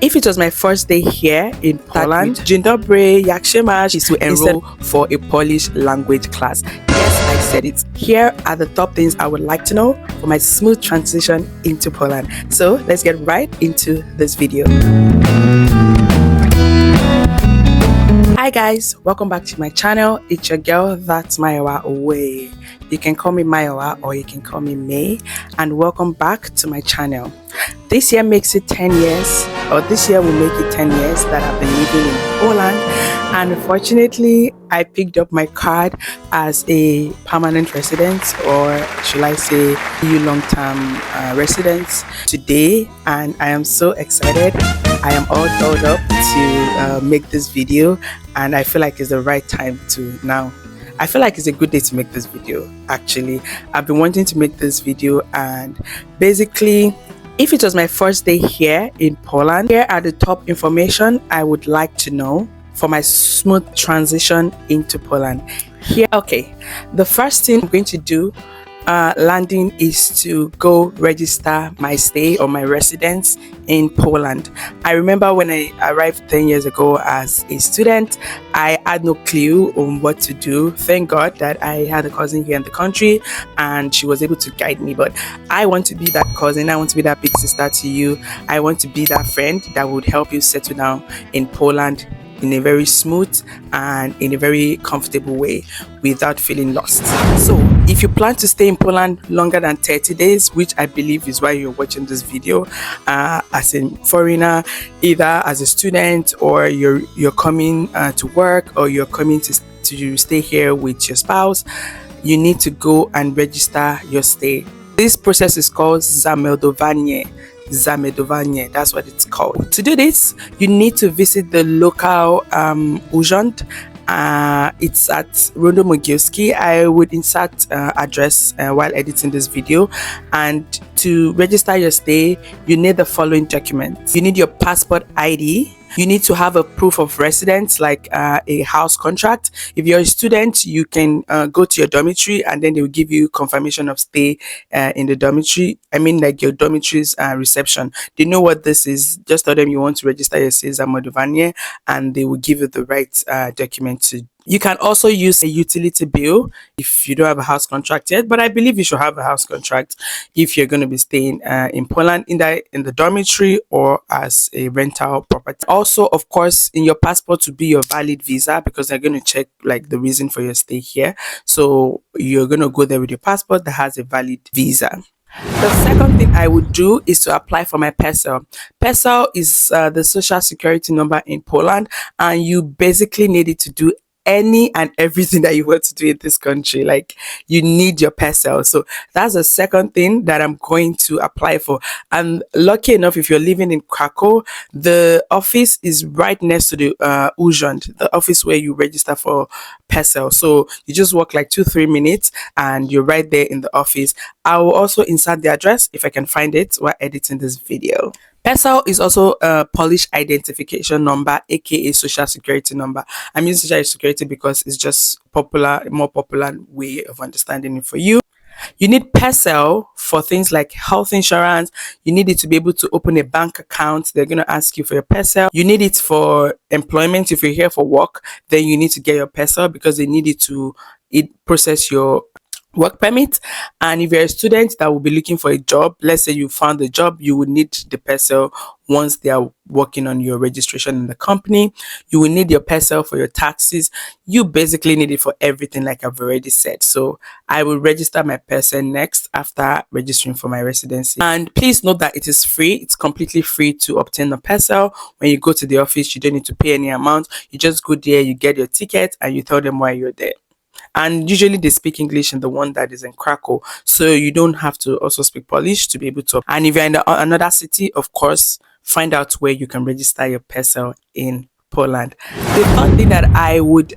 If it was my first day here in Poland, Dzień dobry, jak się masz, is to enroll for a Polish language class. Yes, I said it. Here are the top things I would like to know for my smooth transition into Poland. So let's get right into this video. Hi guys, welcome back to my channel. It's your girl, that's Mayowa Way. You can call me Mayowa or you can call me May, and welcome back to my channel. This year makes it 10 years, or this year will make it 10 years that I've been living in Poland, and unfortunately I picked up my card as a permanent resident, or should I say EU long-term resident today, and I am so excited. I am all dolled up to make this video, and I feel like it's the right time to now. I feel like it's a good day to make this video. Actually, I've been wanting to make this video, and basically, if it was my first day here in Poland, here are the top information I would like to know for my smooth transition into Poland. Here, okay, the first thing I'm going to do landing is to go register my stay or my residence in Poland. I remember when I arrived 10 years ago as a student, I had no clue on what to do. Thank God that I had a cousin here in the country and she was able to guide me. But I want to be that cousin, I want to be that big sister to you. I want to be that friend that would help you settle down in Poland in a very smooth and in a very comfortable way without feeling lost. So if you plan to stay in Poland longer than 30 days, which I believe is why you're watching this video, as a foreigner, either as a student or you're coming to work, or you're coming to stay here with your spouse, you need to go and register your stay. This process is called zameldowanie. That's what it's called. To do this, you need to visit the local urząd. It's at Rondo Mogilski. I would insert address while editing this video. And to register your stay, you need the following documents. You need your passport ID. You need to have a proof of residence, like a house contract. If you're a student, you can go to your dormitory and then they will give you confirmation of stay in the dormitory. I mean, like your dormitory's reception. They know what this is. Just tell them you want to register your stay zameldowanie, and they will give you the right document to. You can also use a utility bill if you don't have a house contract yet, but I believe you should have a house contract if you're going to be staying in Poland, in the dormitory or as a rental property. Also, of course, in your passport to be your valid visa, because they're going to check like the reason for your stay here. So you're going to go there with your passport that has a valid visa. The second thing I would do is to apply for my PESEL. PESEL is the social security number in Poland, and you basically need it to do any and everything that you want to do in this country. Like, you need your PESEL. So that's the second thing that I'm going to apply for. And lucky enough, if you're living in Krakow, the office is right next to the urząd, the office where you register for PESEL. So you just walk like 2-3 minutes and you're right there in the office. I will also insert the address if I can find it while editing this video. PESEL is also a Polish identification number, aka social security number. I'm using social security because it's just more popular way of understanding it for you. You need PESEL for things like health insurance. You need it to be able to open a bank account. They're going to ask you for your PESEL. You need it for employment. If you're here for work, then you need to get your PESEL because they need it to process your work permit. And if you're a student that will be looking for a job, let's say you found a job, you would need the PESEL once they are working on your registration in the company. You will need your PESEL for your taxes. You basically need it for everything, like I've already said. So I will register my PESEL next after registering for my residency. And please note that it is free. It's completely free to obtain the PESEL. When you go to the office, you don't need to pay any amount. You just go there, you get your ticket, and you tell them why you're there. And usually they speak English in the one that is in Krakow, so you don't have to also speak Polish to be able to. And if you're in another city, of course, find out where you can register your PESEL in Poland. The third thing that I would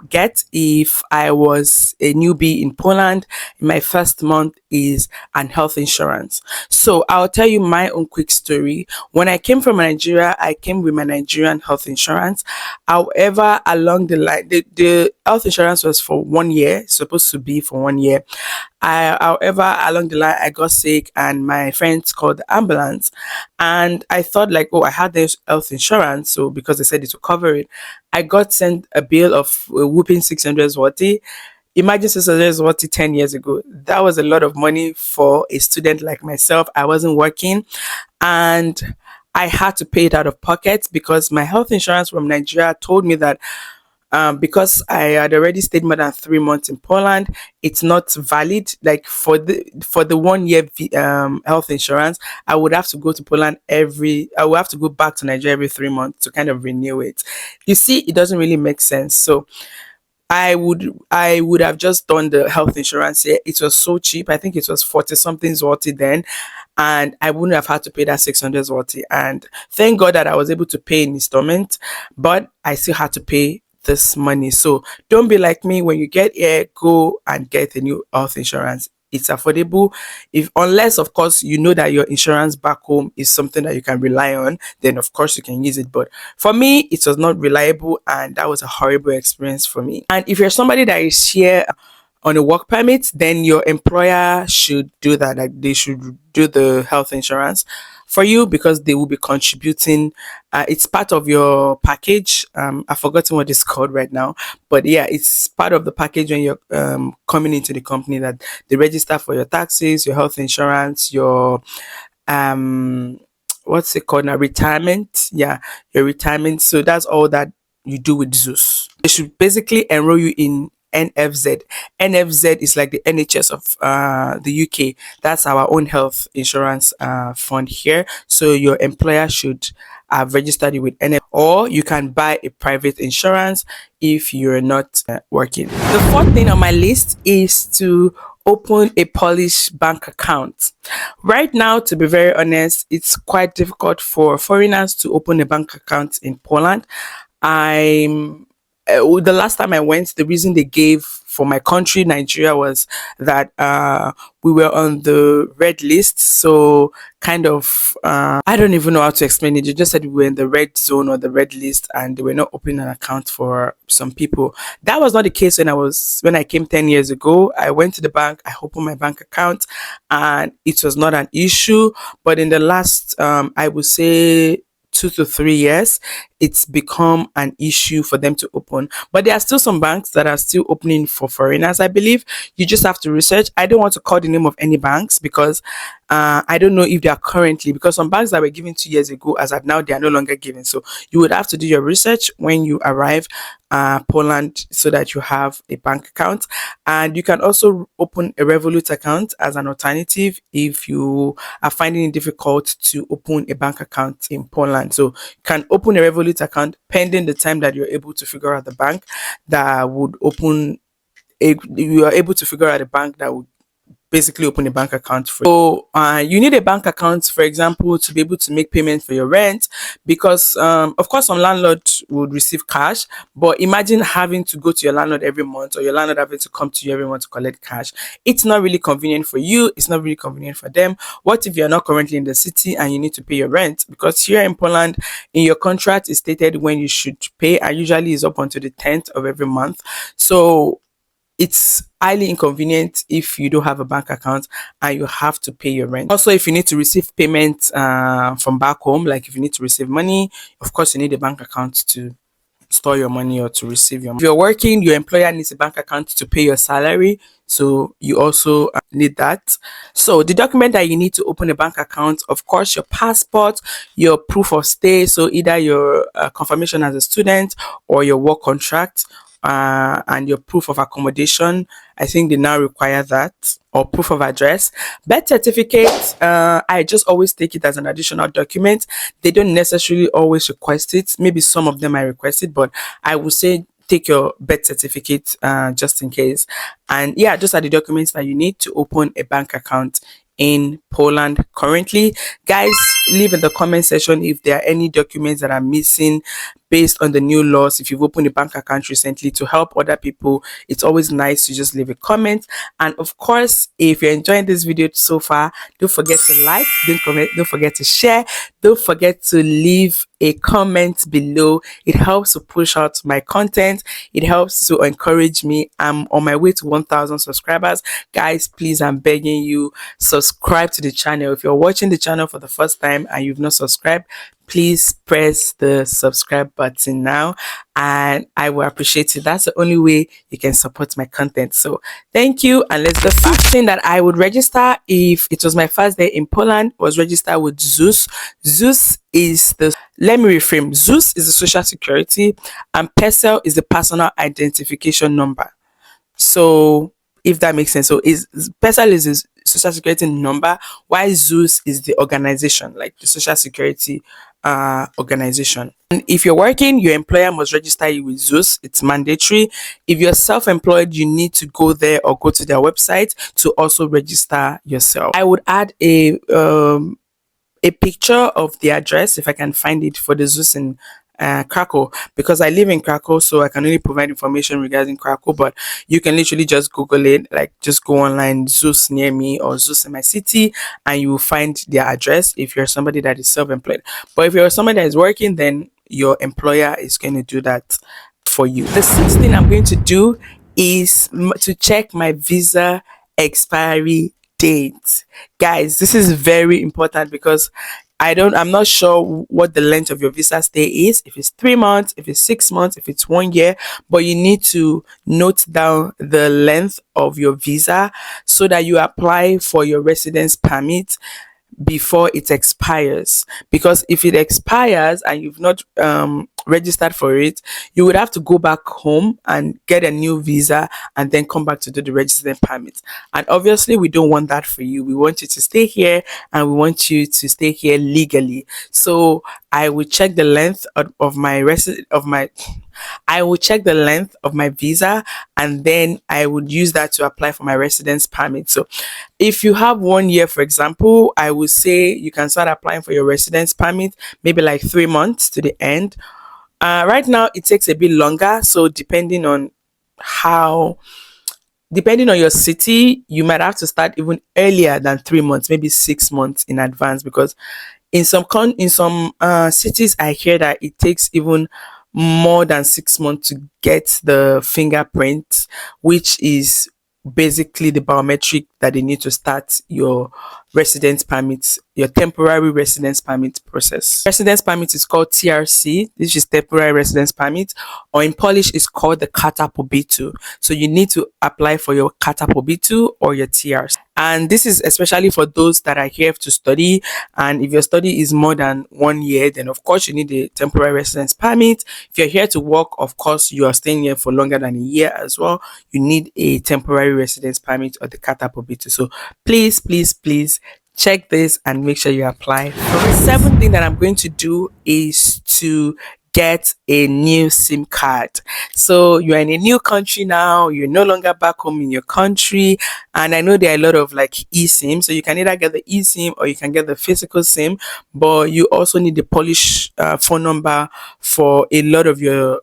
get if I was a newbie in Poland in my first month is an health insurance. So I'll tell you my own quick story. When I came from Nigeria, I came with my Nigerian health insurance. However, along the line, the health insurance was for 1 year, supposed to be for 1 year. However, along the line, I got sick and my friends called the ambulance. And I thought, like, oh, I had this health insurance. So because they said it would cover it, I got sent a bill of a whooping 600 zloty. Imagine 600 zloty 10 years ago. That was a lot of money for a student like myself. I wasn't working and I had to pay it out of pocket because my health insurance from Nigeria told me that because I had already stayed more than 3 months in Poland, it's not valid. Like for the 1 year health insurance, I would have to go to Poland I would have to go back to Nigeria every 3 months to kind of renew it. You see, it doesn't really make sense. So I would have just done the health insurance here. It was so cheap. I think it was 40 something zloty then. And I wouldn't have had to pay that 600 zloty. And thank God that I was able to pay in installment, but I still had to pay this money. So don't be like me. When you get here, go and get a new health insurance. It's affordable. If unless of course you know that your insurance back home is something that you can rely on, then of course you can use it. But for me, it was not reliable and that was a horrible experience for me. And if you're somebody that is here on a work permit, then your employer should do that. Like they should do the health insurance for you because they will be contributing. It's part of your package. I've forgotten what it's called right now, but yeah, it's part of the package when you're coming into the company that they register for your taxes, your health insurance, your um what's it called now, retirement. Yeah, your retirement. So that's all that you do with Zeus. They should basically enroll you in NFZ. NFZ is like the NHS of the UK. That's our own health insurance fund here. So your employer should have registered you with NFZ, or you can buy a private insurance if you're not working. The fourth thing on my list is to open a Polish bank account. Right now, to be very honest, it's quite difficult for foreigners to open a bank account in Poland. I'm the last time I went, the reason they gave for my country, Nigeria, was that we were on the red list. So, kind of, I don't even know how to explain it. You just said we were in the red zone or the red list, and they were not opening an account for some people. That was not the case when I came 10 years ago. I went to the bank, I opened my bank account, and it was not an issue. But in the last, I would say, 2 to 3 years, it's become an issue for them to open. But there are still some banks that are still opening for foreigners, I believe. You just have to research. I don't want to call the name of any banks because I don't know if they are currently, because some banks that were given 2 years ago, as of now, they are no longer given. So you would have to do your research when you arrive Poland so that you have a bank account. And you can also open a Revolut account as an alternative if you are finding it difficult to open a bank account in Poland. So you can open a Revolut account pending the time that you're able to figure out the bank that would you are able to figure out a bank that would basically open a bank account for you. So you need a bank account, for example, to be able to make payment for your rent, because of course some landlords would receive cash, but imagine having to go to your landlord every month, or your landlord having to come to you every month to collect cash. It's not really convenient for you, it's not really convenient for them. What if you're not currently in the city and you need to pay your rent? Because here in Poland, in your contract, it's stated when you should pay, and usually is up until the 10th of every month. So it's highly inconvenient if you don't have a bank account and you have to pay your rent. Also, if you need to receive payment from back home, like if you need to receive money, of course, you need a bank account to store your money or to receive your money. If you're working, your employer needs a bank account to pay your salary. So you also need that. So the document that you need to open a bank account, of course, your passport, your proof of stay. So either your confirmation as a student or your work contract, and your proof of accommodation. I think they now require that, or proof of address. Birth certificate, I just always take it as an additional document. They don't necessarily always request it. Maybe some of them I request it, but I would say take your birth certificate just in case. And yeah, those are the documents that you need to open a bank account in Poland currently. Guys, leave in the comment section if there are any documents that are missing based on the new laws. If you've opened a bank account recently, to help other people, it's always nice to just leave a comment. And of course, if you're enjoying this video so far, don't forget to like, don't forget to share, don't forget to leave a comment below. It helps to push out my content. It helps to encourage me. I'm on my way to 1,000 subscribers. Guys, please, I'm begging you, subscribe to the channel. If you're watching the channel for the first time and you've not subscribed, please press the subscribe button now, and I will appreciate it. That's the only way you can support my content. So thank you, and let's go. First thing that I would register if it was my first day in Poland was register with ZUS. ZUS is the, let me reframe, ZUS is the social security, and PESEL is the personal identification number. So if that makes sense, so is PESEL is his social security number, while ZUS is the organization, like the social security organization. And if you're working, your employer must register you with ZUS. It's mandatory. If you're self-employed, you need to go there or go to their website to also register yourself. I would add a picture of the address if I can find it for the ZUS in Krakow, because I live in Krakow, so I can only provide information regarding Krakow, but you can literally just Google it, like just go online, ZUS near me or ZUS in my city, and you will find their address if you're somebody that is self-employed. But if you're somebody that is working, then your employer is going to do that for you. The sixth thing I'm going to do is to check my visa expiry date. Guys, this is very important because I'm not sure what the length of your visa stay is, if it's 3 months, if it's 6 months, if it's 1 year, but you need to note down the length of your visa so that you apply for your residence permit before it expires. Because if it expires and you've not registered for it, you would have to go back home and get a new visa and then come back to do the residence permit. And obviously we don't want that for you. We want you to stay here, and we want you to stay here legally. So I will check the length of my I will check the length of my visa, and then I would use that to apply for my residence permit. So if you have 1 year, for example, I would say you can start applying for your residence permit maybe like 3 months to the end. Right now it takes a bit longer, so depending on your city, you might have to start even earlier than 3 months, maybe 6 months in advance, because in some cities I hear that it takes even more than 6 months to get the fingerprint, which is basically the biometric that they need to start your residence permit, your temporary residence permit process. Residence permit is called TRC. This is temporary residence permit, or in Polish is called the Karta Pobytu. So you need to apply for your Karta Pobytu or your TRC. And this is especially for those that are here to study. And if your study is more than 1 year, then of course you need a temporary residence permit. If you're here to work, of course you are staying here for longer than a year as well, you need a temporary residence permit or the Karta Pobytu. So please, please, please check this and make sure you apply. The seventh thing that I'm going to do is to get a new SIM card. So you're in a new country now, you're no longer back home in your country, and I know there are a lot of like eSIM, so you can either get the eSIM or you can get the physical SIM, but you also need the Polish phone number for a lot of your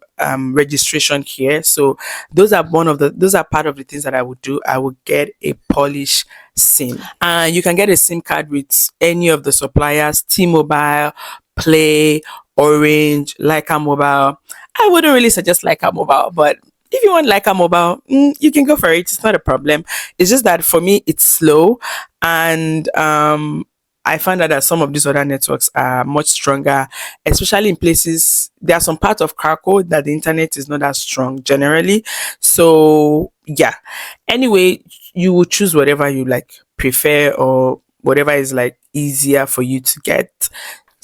registration here. So those are part of the things that I would do. I would get a Polish SIM, and you can get a SIM card with any of the suppliers: T-Mobile, Play, Orange, Leica Mobile. I wouldn't really suggest Leica Mobile, but if you want Leica Mobile, you can go for it. It's not a problem. It's just that for me, it's slow, and I find out that some of these other networks are much stronger, especially in places. There are some parts of Krakow that the internet is not as strong generally. So yeah. Anyway, you will choose whatever you like prefer, or whatever is like easier for you to get.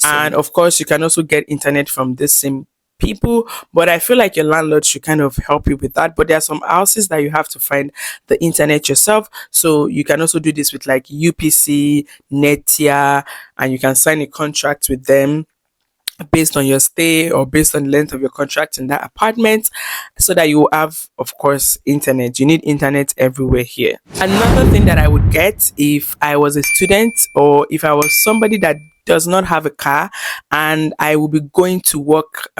And of course, you can also get internet from the same people, but I feel like your landlord should kind of help you with that. But there are some houses that you have to find the internet yourself, so you can also do this with like UPC, Netia, and you can sign a contract with them based on your stay or based on the length of your contract in that apartment, so that you will have, of course, internet. You need internet everywhere here. Another thing that I would get if I was a student, or if I was somebody that does not have a car and I will be going to work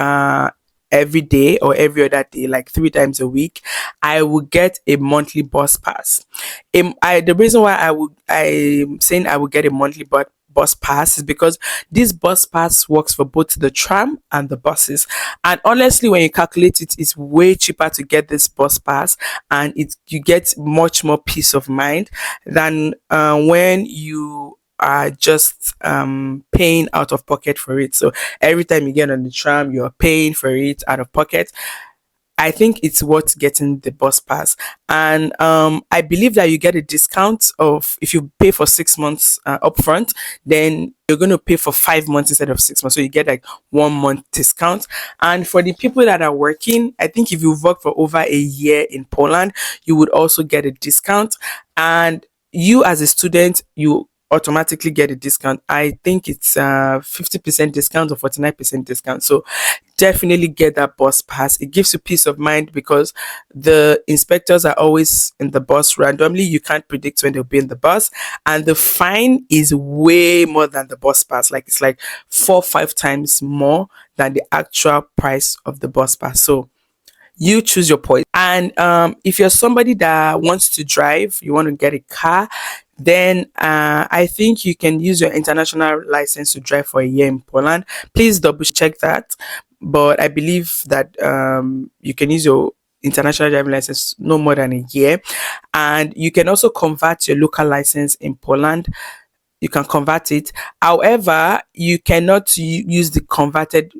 every day or every other day, like 3 times a week, I will get a monthly bus pass. The reason why I'm saying I will get a monthly bus pass is because this bus pass works for both the tram and the buses. And honestly, when you calculate it, it's way cheaper to get this bus pass, and you get much more peace of mind than when you are just paying out of pocket for it. So every time you get on the tram, you're paying for it out of pocket. I think it's worth getting the bus pass. And I believe that you get a discount of if you pay for 6 months upfront, then you're going to pay for 5 months instead of 6 months. So you get like 1 month discount. And for the people that are working, I think if you've worked for over a year in Poland, you would also get a discount. And you as a student, you automatically get a discount. I think it's 50% discount or 49% discount. So definitely get that bus pass. It gives you peace of mind because the inspectors are always in the bus randomly. You can't predict when they'll be in the bus, and the fine is way more than the bus pass. Like it's like 4 or 5 times more than the actual price of the bus pass. So you choose your poison. And if you're somebody that wants to drive, you want to get a car, then I think you can use your international license to drive for a year in Poland. Please double check that. But I believe that you can use your international driving license no more than a year. And you can also convert your local license in Poland. You can convert it. However, you cannot use the converted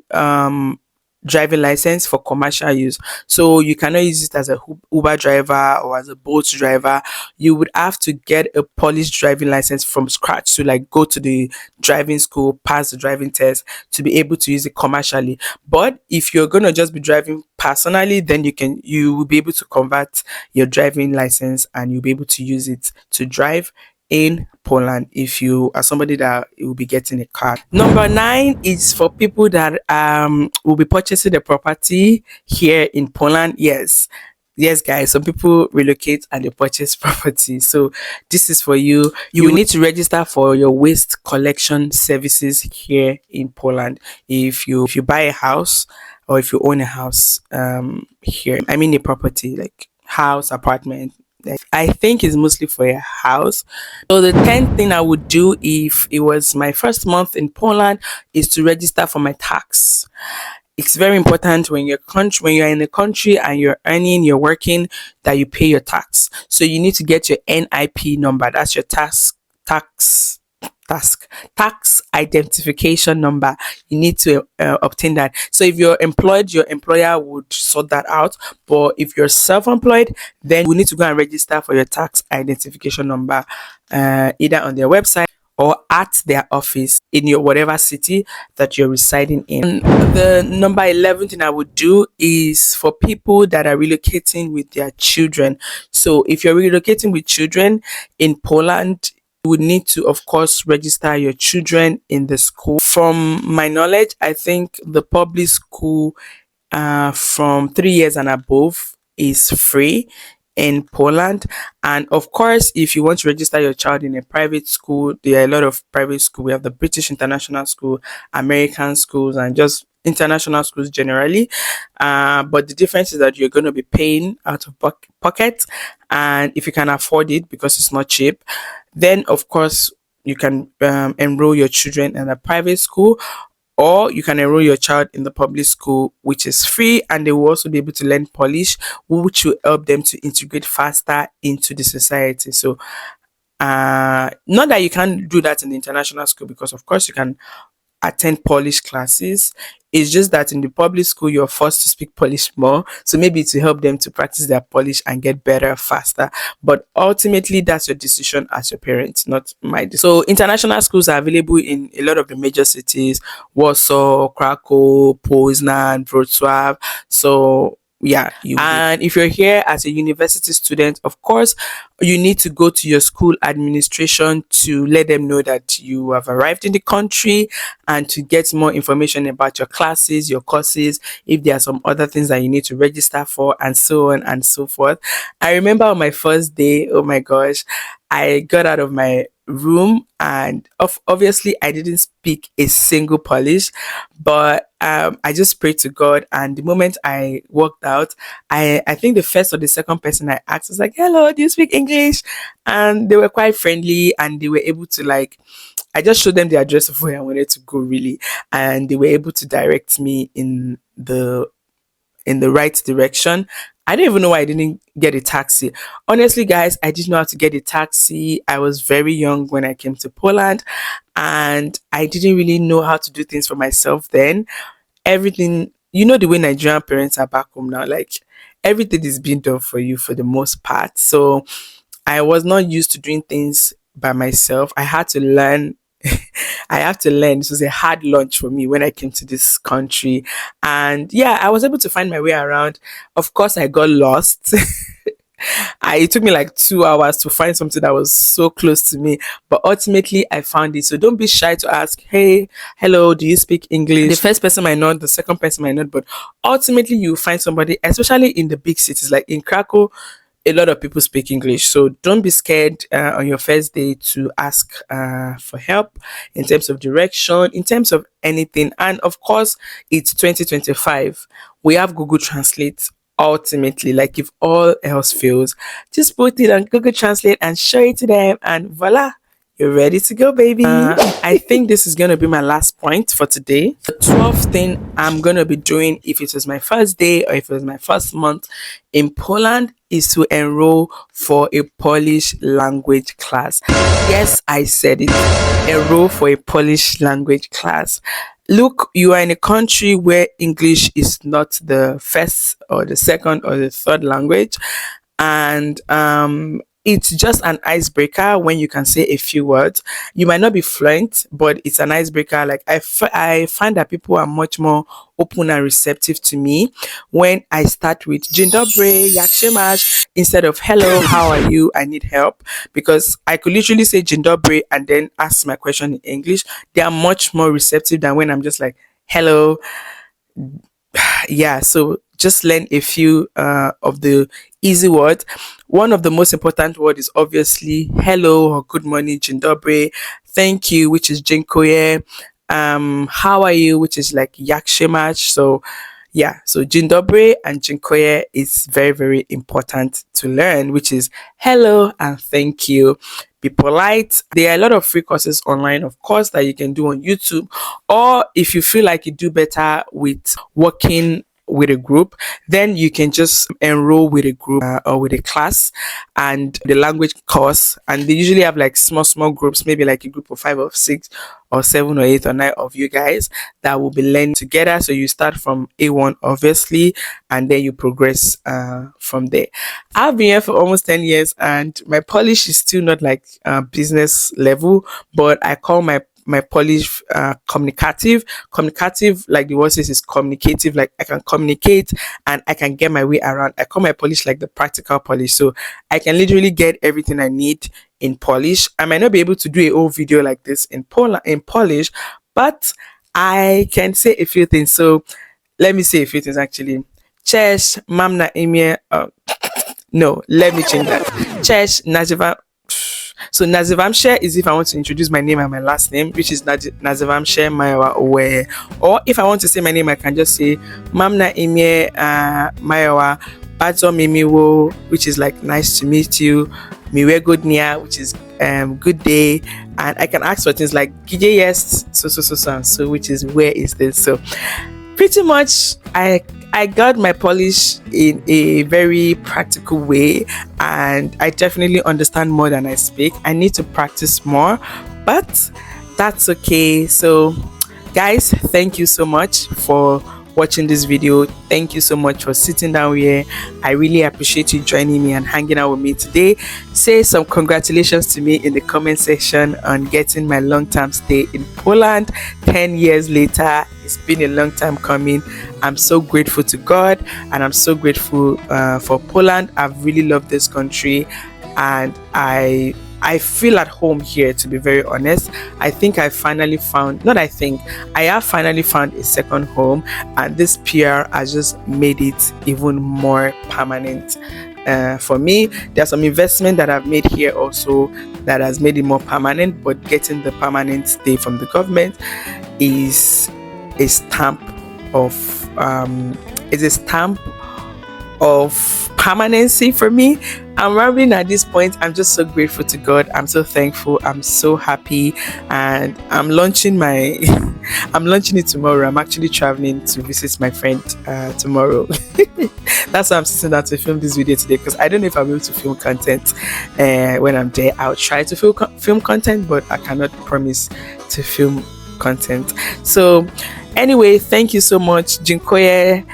driving license for commercial use. So you cannot use it as a Uber driver or as a Bolt driver. You would have to get a Polish driving license from scratch to like go to the driving school, pass the driving test to be able to use it commercially. But if you're gonna just be driving personally, then you will be able to convert your driving license and you'll be able to use it to drive in Poland if you are somebody that will be getting a car. Number 9 is for people that will be purchasing the property here in Poland. Yes, guys, some people relocate and they purchase property. So this is for you. You will need to register for your waste collection services here in Poland. If you buy a house or if you own a house here, I mean a property like house, apartment. I think it's mostly for a house. So the 10th thing I would do if it was my first month in Poland is to register for my tax. It's very important when you're in the country and you're earning, you're working, that you pay your tax. So you need to get your NIP number. That's your tax tax identification number. You need to obtain that. So if you're employed, your employer would sort that out. But if you're self-employed, then you need to go and register for your tax identification number either on their website or at their office in your whatever city that you're residing in. The number 11 thing I would do is for people that are relocating with their children. So if you're relocating with children in Poland, you would need to, of course, register your children in the school. From my knowledge, I think the public school from 3 years and above is free in Poland. And of course, if you want to register your child in a private school, there are a lot of private schools. We have the British International School, American schools, and just international schools generally. But the difference is that you're going to be paying out of pocket, and if you can afford it because it's not cheap, then of course you can enroll your children in a private school, or you can enroll your child in the public school, which is free, and they will also be able to learn Polish, which will help them to integrate faster into the society. So not that you can't do that in the international school, because of course you can attend Polish classes. It's just that in the public school, you're forced to speak Polish more. So maybe to help them to practice their Polish and get better faster. But ultimately, that's your decision as your parents, not my decision. So international schools are available in a lot of the major cities: Warsaw, Krakow, Poznan, Wrocław. So yeah, and if you're here as a university student, of course you need to go to your school administration to let them know that you have arrived in the country, and to get more information about your classes, your courses, if there are some other things that you need to register for, and so on and so forth. I remember on my first day, oh my gosh, I got out of my room, and obviously I didn't speak a single Polish, but I just prayed to God. And the moment I walked out, I think the first or the second person I asked was like, "Hello, do you speak English?" And they were quite friendly, and they were able to like, I just showed them the address of where I wanted to go really, and they were able to direct me in the right direction. I don't even know why I didn't get a taxi. Honestly, guys, I didn't know how to get a taxi. I was very young when I came to Poland, and I didn't really know how to do things for myself then. Everything, the way Nigerian parents are back home now, like everything is being done for you for the most part. So I was not used to doing things by myself. I had to learn. I have to learn. This was a hard launch for me when I came to this country. And yeah, I was able to find my way around. Of course, I got lost. It took me like 2 hours to find something that was so close to me, but ultimately I found it. So don't be shy to ask, "Hey, hello, do you speak English?" The first person might not, the second person might not, but ultimately you find somebody, especially in the big cities like in Krakow. A lot of people speak English, so don't be scared on your first day to ask for help in terms of direction, in terms of anything. And of course, it's 2025. We have Google Translate. Ultimately, like if all else fails, just put it on Google Translate and show it to them, and voila, you're ready to go, baby. I think this is going to be my last point for today. The 12th thing I'm going to be doing, if it was my first day or if it was my first month in Poland, is to enroll for a Polish language class. Yes, I said it. Enroll for a Polish language class. Look, you are in a country where English is not the first or the second or the third language. And it's just an icebreaker when you can say a few words. You might not be fluent, but it's an icebreaker. Like I find that people are much more open and receptive to me when I start with "Dzień dobry, jak się masz" instead of "Hello, how are you? I need help." Because I could literally say "Dzień dobry" and then ask my question in English. They are much more receptive than when I'm just like "Hello." Yeah, so just learn a few of the easy words. One of the most important word is obviously hello or good morning, dzień dobry. Thank you, which is dziękuję. How are you, which is like jak się masz. So yeah, so dzień dobry and dziękuję is very, very important to learn, which is hello and thank you. Be polite. There are a lot of free courses online, of course, that you can do on YouTube. Or if you feel like you do better with working with a group, then you can just enroll with a group or with a class and the language course. And they usually have like small groups, maybe like a group of 5 or 6 or 7 or 8 or 9 of you guys that will be learning together. So you start from A1 obviously, and then you progress from there. I've been here for almost 10 years and my Polish is still not like business level, but I call my Polish communicative. Communicative, like the word says, is communicative. Like I can communicate and I can get my way around. I call my Polish like the practical Polish. So I can literally get everything I need in Polish. I might not be able to do a whole video like this in Polish, but I can say a few things. So let me say a few things actually. Cześć, mam na imię. No, let me change that. Cześć, nazywam. So nazywam się is if I want to introduce my name and my last name, which is nazywam się Mayowa Owe. Or if I want to say my name, I can just say mam na imię Mayowa bardzo mi miło, which is like nice to meet you. Miłego dnia, which is good day. And I can ask for things like gdzie jest so, which is where is this. So pretty much I got my Polish in a very practical way, and I definitely understand more than I speak. I need to practice more, but that's okay. So guys, thank you so much for watching this video. Thank you so much for sitting down here. I really appreciate you joining me and hanging out with me today. Say some congratulations to me in the comment section on getting my long-term stay in Poland 10 years later. It's been a long time coming. I'm so grateful to God and I'm so grateful for Poland. I've really loved this country and I feel at home here, to be very honest. I think I have finally found a second home, and this PR has just made it even more permanent. for me. There's some investment that I've made here also that has made it more permanent, but getting the permanent stay from the government is a stamp of permanency for me. I'm rambling at this point. I'm just so grateful to God. I'm so thankful. I'm so happy, and I'm launching I'm launching it tomorrow. I'm actually traveling to visit my friend tomorrow. That's why I'm sitting down to film this video today, because I don't know if I'll be able to film content when I'm there. I'll try to film content, but I cannot promise to film content. So anyway, thank you so much, Jinkoye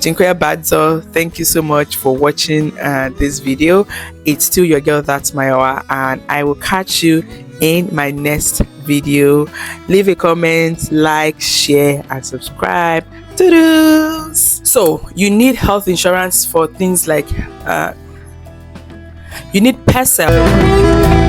Badzo. Thank you so much for watching this video. It's still your girl, that's Mayowa, and I will catch you in my next video. Leave a comment, like, share, and subscribe. Toodles! So you need health insurance for things like you need PESEL.